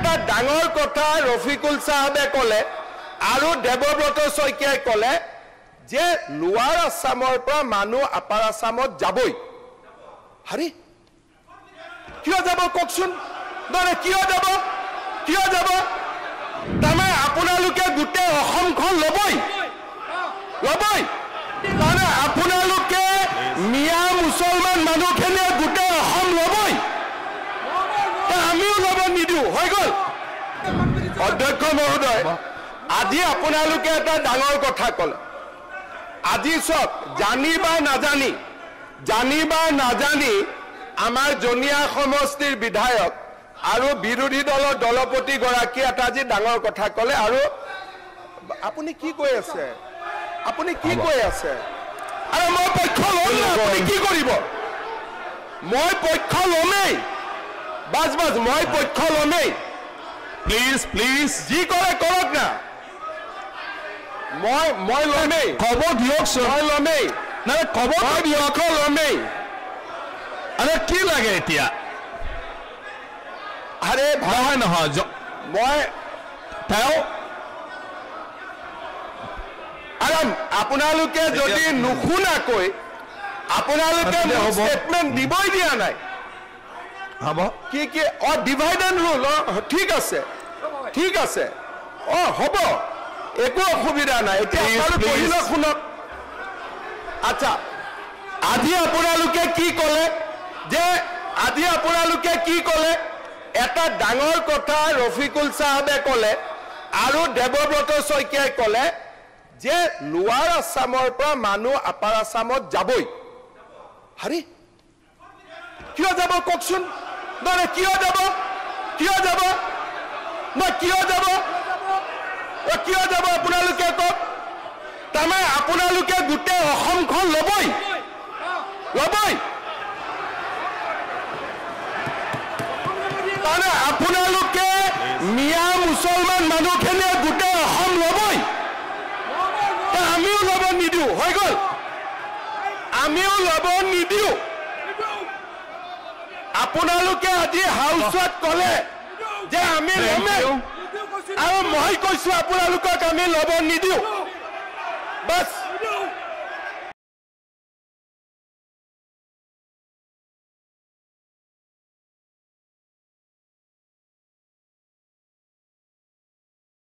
এটা ডাঙৰ কথা ৰফিকুল সাহেবে কলে আৰু দেৱব্ৰত শইকীয়াই কলে যে লোৱাৰ আসামৰ পৰা মানুহ আপাৰ আসামত যাবই হাৰি কিয় যাব ককচোন মানে কিয় যাব তাৰমানে আপোনালোকে গোটেই অসমখন ল'বই মানে আপোনালোকে মিয়া মুছলমান মানুহখিনিয়ে গোটেই অসম ল'বই আমিও ল'ব নিদিওঁ হৈ গ'ল অধ্যক্ষ মহোদয় আজি আপোনালোকে এটা ডাঙৰ কথা ক'লে আজি চক জানি বা নাজানি আমাৰ জনিয়া সমষ্টিৰ বিধায়ক আৰু বিৰোধী দলৰ দলপতি গৰাকী এটা আজি ডাঙৰ কথা ক'লে আৰু আপুনি কি কৈ আছে আৰু মই পক্ষ ল'ম না আপুনি কি কৰিব মই পক্ষ ল'মেই বাজ মই পক্ষ ল'মেই প্লিজ যি কৰে কৰক না মই ল'মেই ক'ব দিয়কচোন মই ল'মেই নাই ক'ব দিয়ক ল'মেই আরে কি লাগে এতিয়া আরে ভাই নহয় মই তাও আরাম আপোনালোকে যদি নুশুনাকৈ আপোনালোকে স্টেটমেন্ট দিবই দিয়া নাই হ'ব কি ডিভাইড এন্ড রুল ঠিক আছে হ'ব একো অসুবিধা নাই এতিয়া আপোনালোকে শুনক আচ্ছা আজি আপোনালোকে কি ক'লে যে এটা ডাঙৰ কথা ৰফিকুল সাহেবে ক'লে আৰু দেৱব্ৰত শইকীয়াই ক'লে যে লোৱাৰ আসামৰ পৰা মানুহ আপাৰ আসামত যাবই হাৰি কিয় যাব ককচোন মানে কিয় যাব আপোনালোকে কওক তাৰমানে আপোনালোকে গোটেই অসমখন ল'বই মানে আপোনালোকে মিয়া মুছলমান মানুহখিনিয়ে গোটেই অসম ল'বই আমিও ল'ব নিদিওঁ হৈ গ'ল আপোনালোকে আজি হাউচত ক'লে যে আমি ল'মেই আৰু মই কৈছো আপোনালোকক আমি ল'ব নিদিওঁ বাছ